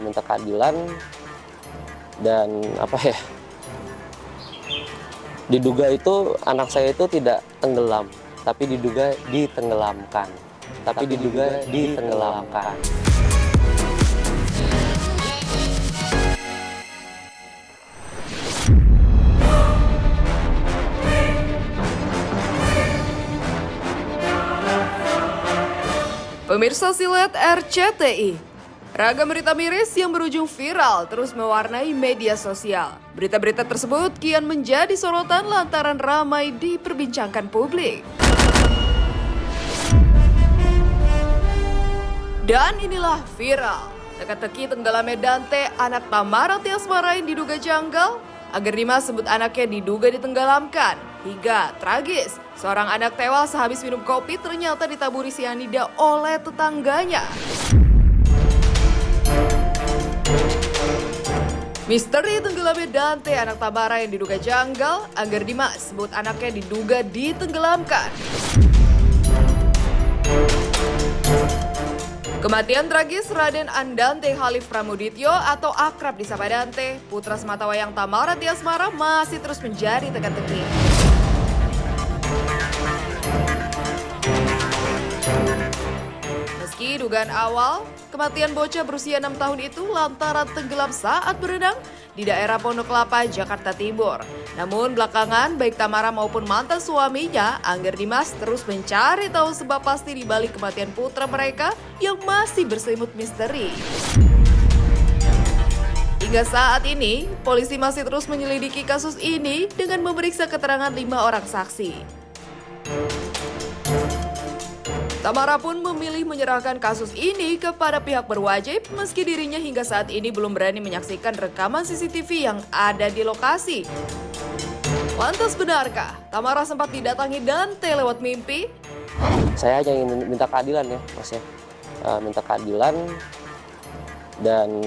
minta keadilan dan diduga itu anak saya itu tidak tenggelam, tapi diduga ditenggelamkan. Pemirsa Silet RCTI, ragam berita miris yang berujung viral terus mewarnai media sosial. Berita-berita tersebut kian menjadi sorotan lantaran ramai diperbincangkan publik. Dan inilah viral, teka-teki tenggelamnya Dante, anak Tamara Tiasmara yang diduga janggal. Agar Dimas sebut anaknya diduga ditenggelamkan. Hingga tragis, seorang anak tewas sehabis minum kopi ternyata ditaburi sianida oleh tetangganya. Misteri tenggelamnya Dante, anak Tamara yang diduga janggal. Agar Dimas sebut anaknya diduga ditenggelamkan. Kematian tragis Raden Andante Khalif Pramudityo atau akrab disapa Dante, putra sematawayang Tamara Tiasmara masih terus menjadi teka-teki. Meski dugaan awal, kematian bocah berusia 6 tahun itu lantaran tenggelam saat berenang di daerah Pondok Kelapa, Jakarta Timur. Namun belakangan baik Tamara maupun mantan suaminya, Angger Dimas, terus mencari tahu sebab pasti di balik kematian putra mereka yang masih berselimut misteri. Hingga saat ini, polisi masih terus menyelidiki kasus ini dengan memeriksa keterangan 5 orang saksi. Tamara pun memilih menyerahkan kasus ini kepada pihak berwajib meski dirinya hingga saat ini belum berani menyaksikan rekaman CCTV yang ada di lokasi. Lantas benarkah Tamara sempat didatangi Dante lewat mimpi? Saya hanya ingin minta keadilan ya, Mas ya. Minta keadilan dan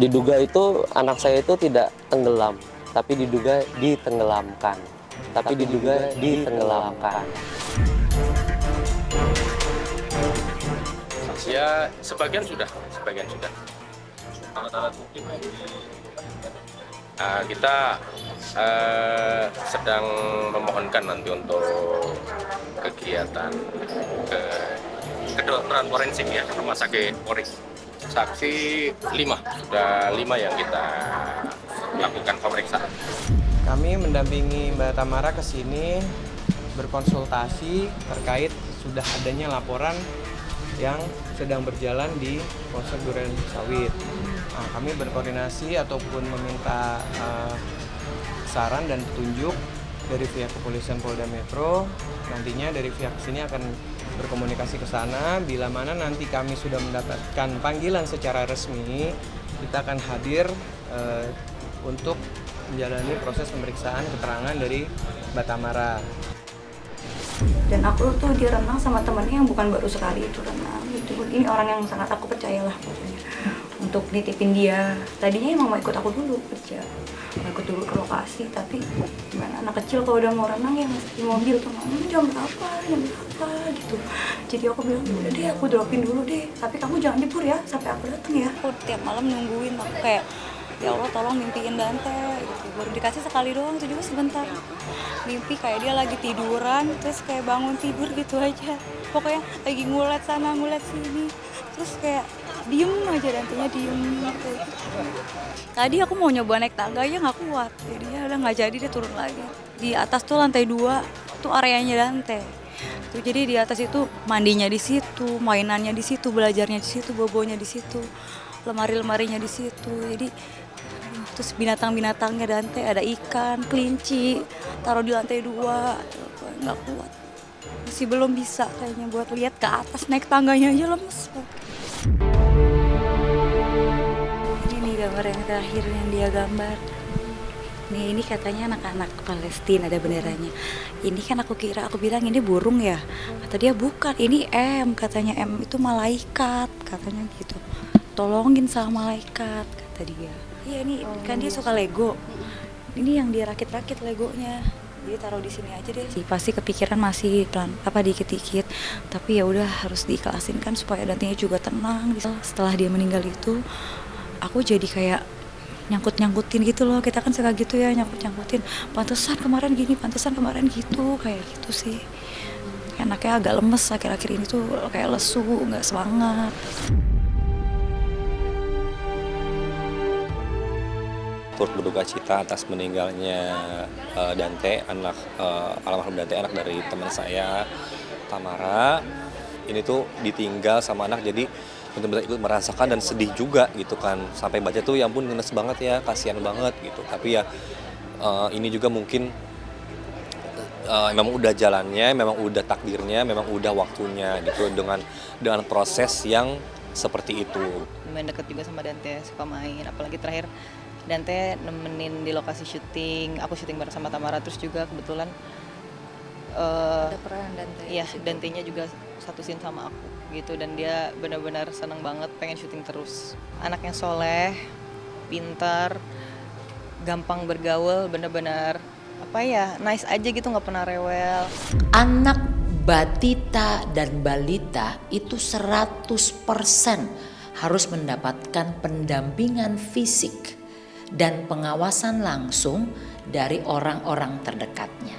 diduga itu anak saya itu tidak tenggelam, tapi diduga ditenggelamkan. Ya, sebagian sudah. Kita sedang memohonkan nanti untuk kegiatan kedokteran forensik ya, rumah sakit Polri. Saksi 5, sudah 5 yang kita lakukan pemeriksaan. Kami mendampingi Mbak Tamara ke sini berkonsultasi terkait sudah adanya laporan yang sedang berjalan di Polsek Duren Sawit. Nah, kami berkoordinasi ataupun meminta saran dan petunjuk dari pihak kepolisian Polda Metro. Nantinya dari pihak sini akan berkomunikasi ke sana. Bila mana nanti kami sudah mendapatkan panggilan secara resmi, kita akan hadir untuk menjalani proses pemeriksaan keterangan dari Mbak Tamara. Dan aku tuh dia renang sama temennya yang bukan baru sekali itu renang gitu. Ini orang yang sangat aku percayalah pokoknya untuk nitipin dia. Tadinya emang mau ikut aku dulu kerja, mau ikut dulu ke lokasi, tapi gimana anak kecil kalau udah mau renang ya masih di mobil tuh jam berapa gitu. Jadi aku bilang udah deh aku dropin dulu deh, tapi kamu jangan jebur ya sampai aku datang ya. Aku tiap malam nungguin, aku kayak ya Allah tolong mimpiin Dante gitu. Baru dikasih sekali doang itu juga sebentar. Mimpi kayak dia lagi tiduran terus kayak bangun tidur gitu aja. Pokoknya lagi ngulet sana ngulet sini. Terus kayak diem aja Dantenya diem gitu. Tadi aku mau nyoba naik tangganya nggak kuat. Jadi ya udah nggak jadi dia turun lagi. Di atas tuh lantai 2 tuh areanya Dante. Tuh, jadi di atas itu mandinya di situ, mainannya di situ, belajarnya di situ, bobonya di situ, lemari-lemarinya di situ. Jadi terus binatang-binatangnya Dante ada ikan, kelinci, taruh di lantai 2, nggak kuat. Masih belum bisa kayaknya buat lihat ke atas, naik tangganya aja lemes. Ini nih gambar yang terakhir yang dia gambar. Nih ini katanya anak-anak Palestina ada benderanya. Ini kan aku bilang ini burung ya. Kata dia bukan, ini M, katanya M itu malaikat, katanya gitu. Tolongin sama malaikat, kata dia. Iya ini kan dia suka Lego. Ini yang dia rakit-rakit Legonya. Jadi taruh di sini aja deh. Pasti kepikiran masih dikit-dikit, tapi ya udah harus diikhlasin kan supaya Dantenya juga tenang. Setelah dia meninggal itu, aku jadi kayak nyangkut-nyangkutin gitu loh. Kita kan suka gitu ya, nyangkut-nyangkutin. Pantesan kemarin gini, pantesan kemarin gitu, kayak gitu sih. Anaknya agak lemes akhir-akhir ini tuh, kayak lesu, nggak semangat. Turut berduka cita atas meninggalnya Dante, almarhum Dante, anak dari teman saya, Tamara. Ini tuh ditinggal sama anak, jadi benar-benar ikut merasakan dan sedih juga gitu kan. Sampai baca tuh ya ampun ngenes banget ya, kasihan banget gitu. Tapi ya ini juga mungkin memang udah jalannya, memang udah takdirnya, memang udah waktunya gitu dengan proses yang seperti itu. Main deket juga sama Dante, suka main, apalagi terakhir Dante nemenin di lokasi syuting, aku syuting bareng sama Tamara, terus juga kebetulan Ada peran Dante. iya, Dantenya juga satu scene sama aku gitu, dan dia benar-benar seneng banget, pengen syuting terus. Anaknya soleh, pintar, gampang bergaul, benar-benar nice aja gitu, nggak pernah rewel. Anak batita dan balita itu 100% harus mendapatkan pendampingan fisik dan pengawasan langsung dari orang-orang terdekatnya.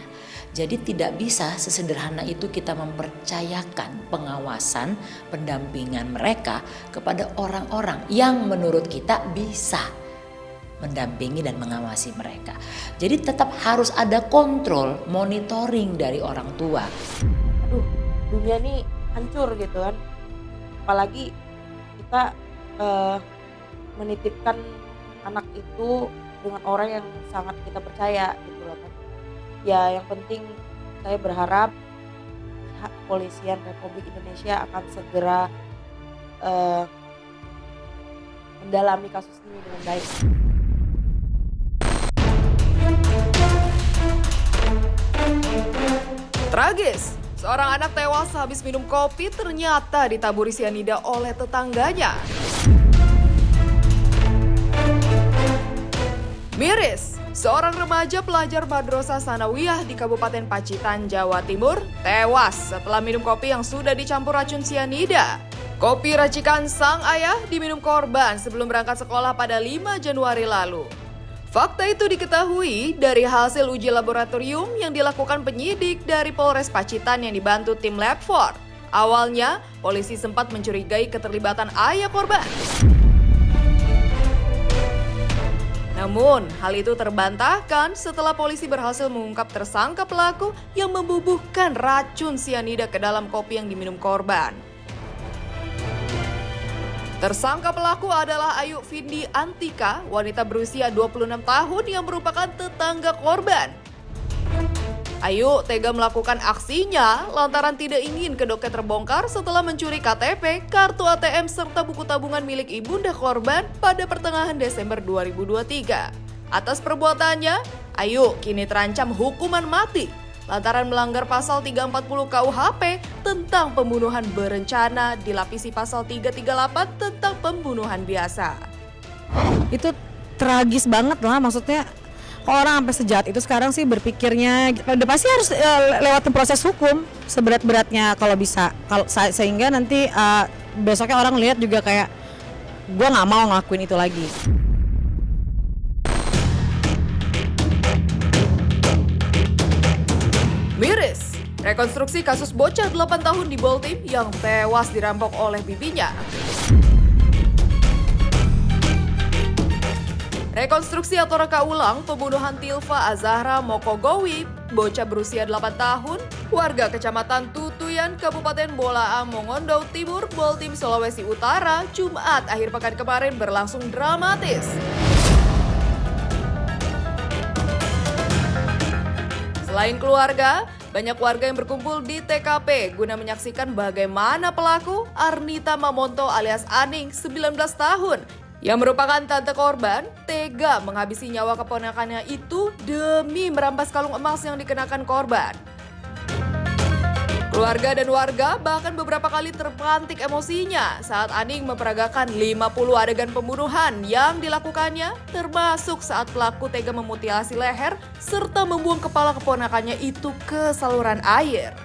Jadi tidak bisa sesederhana itu kita mempercayakan pengawasan, pendampingan mereka kepada orang-orang yang menurut kita bisa mendampingi dan mengawasi mereka. Jadi tetap harus ada kontrol, monitoring dari orang tua. Aduh, dunia ini hancur gitu kan. Apalagi kita menitipkan anak itu dengan orang yang sangat kita percaya gitu loh kan. Ya yang penting saya berharap pihak kepolisian Republik Indonesia akan segera mendalami kasus ini dengan baik. Tragis, seorang anak tewas habis minum kopi ternyata ditaburi sianida oleh tetangganya. Miris, seorang remaja pelajar Madrasah Sanawiyah di Kabupaten Pacitan, Jawa Timur, tewas setelah minum kopi yang sudah dicampur racun sianida. Kopi racikan sang ayah diminum korban sebelum berangkat sekolah pada 5 Januari lalu. Fakta itu diketahui dari hasil uji laboratorium yang dilakukan penyidik dari Polres Pacitan yang dibantu tim Lab 4. Awalnya, polisi sempat mencurigai keterlibatan ayah korban. Namun, hal itu terbantahkan setelah polisi berhasil mengungkap tersangka pelaku yang membubuhkan racun sianida ke dalam kopi yang diminum korban. Tersangka pelaku adalah Ayu Vindi Antika, wanita berusia 26 tahun yang merupakan tetangga korban. Ayu tega melakukan aksinya lantaran tidak ingin kedoknya terbongkar setelah mencuri KTP, kartu ATM, serta buku tabungan milik ibunda korban pada pertengahan Desember 2023. Atas perbuatannya, Ayu kini terancam hukuman mati lantaran melanggar pasal 340 KUHP tentang pembunuhan berencana dilapisi pasal 338 tentang pembunuhan biasa. Itu tragis banget lah, maksudnya kalau orang sampai sejahat itu sekarang sih berpikirnya udah pasti harus lewatin proses hukum seberat-beratnya kalau bisa, sehingga nanti besoknya orang lihat juga kayak gue nggak mau ngelakuin itu lagi. Miris, rekonstruksi kasus bocah 8 tahun di Boltim yang tewas dirampok oleh bibinya. Rekonstruksi atau reka ulang pembunuhan Tilva Azahra Mokogowi, bocah berusia 8 tahun, warga Kecamatan Tutuyan, Kabupaten Bolaang, Mongondo Timur, Boltim, Sulawesi Utara, Jumat akhir pekan kemarin berlangsung dramatis. Selain keluarga, banyak warga yang berkumpul di TKP guna menyaksikan bagaimana pelaku Arnita Mamonto alias Aning, 19 tahun, yang merupakan tante korban, tega menghabisi nyawa keponakannya itu demi merampas kalung emas yang dikenakan korban. Keluarga dan warga bahkan beberapa kali terpantik emosinya saat Aning memperagakan 50 adegan pembunuhan yang dilakukannya, termasuk saat pelaku tega memutilasi leher serta membuang kepala keponakannya itu ke saluran air.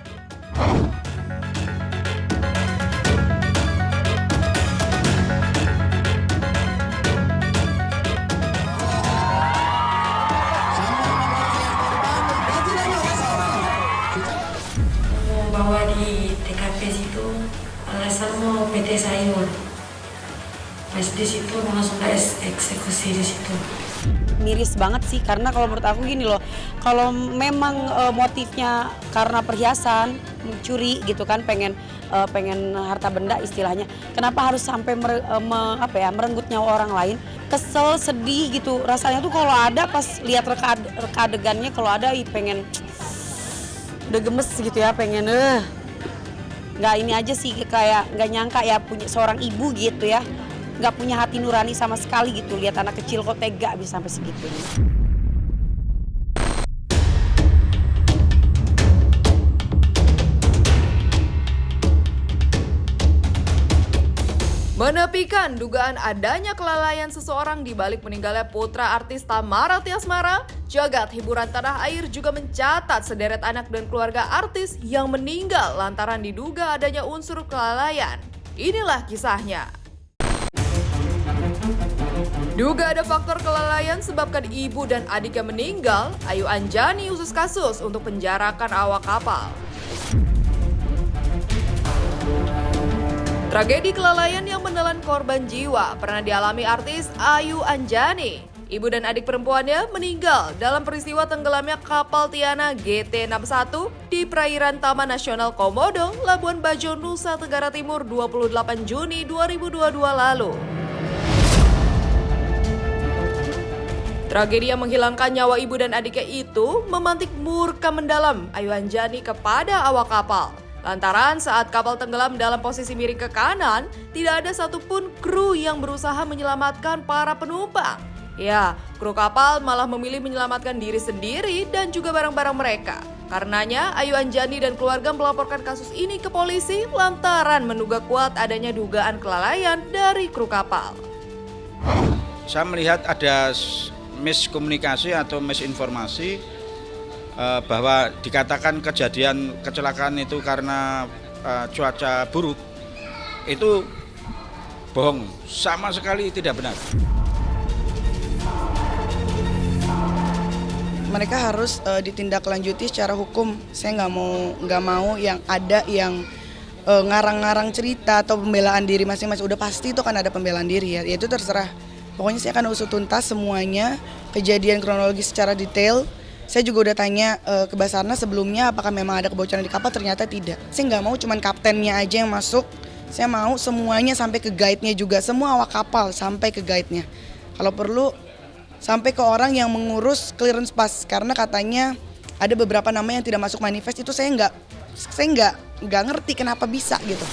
Bawa di TKP situ alasan mau PT sayur, pas di situ langsung eksekusi di situ. Miris banget sih, karena kalau menurut aku gini loh, kalau memang motifnya karena perhiasan, mencuri gitu kan, pengen harta benda istilahnya, kenapa harus sampai merenggut nyawa orang lain? Kesel, sedih gitu rasanya tuh kalau ada pas lihat reka adegannya, kalau ada pengen udah gemes gitu ya, pengen nggak ini aja sih, kayak nggak nyangka ya punya seorang ibu gitu ya, nggak punya hati nurani sama sekali gitu, lihat anak kecil kok tega bisa sampai segitunya. Menepikan dugaan adanya kelalaian seseorang di balik meninggalnya putra artis Tamara Tiasmara, jagat hiburan tanah air juga mencatat sederet anak dan keluarga artis yang meninggal lantaran diduga adanya unsur kelalaian. Inilah kisahnya. Duga ada faktor kelalaian sebabkan ibu dan adiknya meninggal, Ayu Anjani usus kasus untuk penjarakan awak kapal. Tragedi kelalaian yang menelan korban jiwa pernah dialami artis Ayu Anjani. Ibu dan adik perempuannya meninggal dalam peristiwa tenggelamnya kapal Tiana GT61 di perairan Taman Nasional Komodo, Labuan Bajo, Nusa Tenggara Timur 28 Juni 2022 lalu. Tragedi yang menghilangkan nyawa ibu dan adiknya itu memantik murka mendalam Ayu Anjani kepada awak kapal. Lantaran saat kapal tenggelam dalam posisi miring ke kanan, tidak ada satupun kru yang berusaha menyelamatkan para penumpang. Ya, kru kapal malah memilih menyelamatkan diri sendiri dan juga barang-barang mereka. Karenanya, Ayu Anjani dan keluarga melaporkan kasus ini ke polisi lantaran menduga kuat adanya dugaan kelalaian dari kru kapal. Saya melihat ada miskomunikasi atau misinformasi bahwa dikatakan kejadian kecelakaan itu karena cuaca buruk, itu bohong, sama sekali tidak benar. Mereka harus ditindaklanjuti secara hukum. Saya nggak mau yang ada yang ngarang-ngarang cerita atau pembelaan diri masing-masing. Udah pasti itu kan ada pembelaan diri ya, itu terserah. Pokoknya saya akan usut tuntas semuanya, kejadian kronologis secara detail. Saya juga udah tanya ke Basarnas sebelumnya apakah memang ada kebocoran di kapal, ternyata tidak. Saya nggak mau cuman kaptennya aja yang masuk, saya mau semuanya sampai ke guide-nya juga, semua awak kapal sampai ke guide-nya. Kalau perlu sampai ke orang yang mengurus clearance pass, karena katanya ada beberapa nama yang tidak masuk manifest, itu saya nggak ngerti kenapa bisa gitu.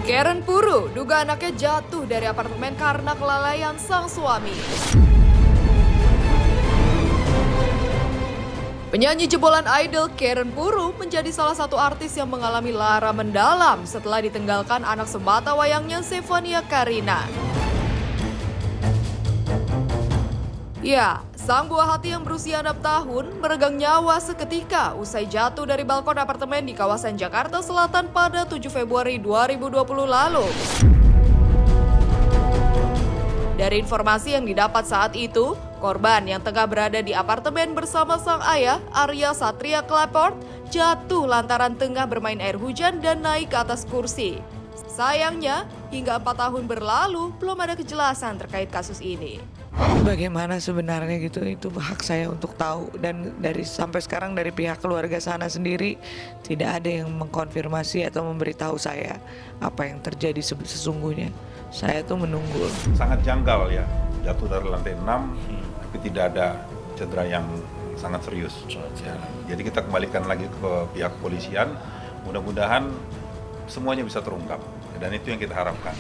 Karen Puru duga anaknya jatuh dari apartemen karena kelalaian sang suami. Penyanyi jebolan Idol Karen Puru menjadi salah satu artis yang mengalami lara mendalam setelah ditinggalkan anak sebata wayangnya Zefania Karina. Ya, sang buah hati yang berusia 6 tahun meregang nyawa seketika usai jatuh dari balkon apartemen di kawasan Jakarta Selatan pada 7 Februari 2020 lalu. Dari informasi yang didapat saat itu, korban yang tengah berada di apartemen bersama sang ayah, Arya Satria Kleport, jatuh lantaran tengah bermain air hujan dan naik ke atas kursi. Sayangnya, hingga 4 tahun berlalu belum ada kejelasan terkait kasus ini. Bagaimana sebenarnya gitu, itu hak saya untuk tahu, dan sampai sekarang dari pihak keluarga sana sendiri tidak ada yang mengkonfirmasi atau memberitahu saya apa yang terjadi sesungguhnya. Saya tuh menunggu. Sangat janggal ya, jatuh dari lantai 6 tapi tidak ada cedera yang sangat serius. Ya. Jadi kita kembalikan lagi ke pihak polisian, mudah-mudahan semuanya bisa terungkap dan itu yang kita harapkan.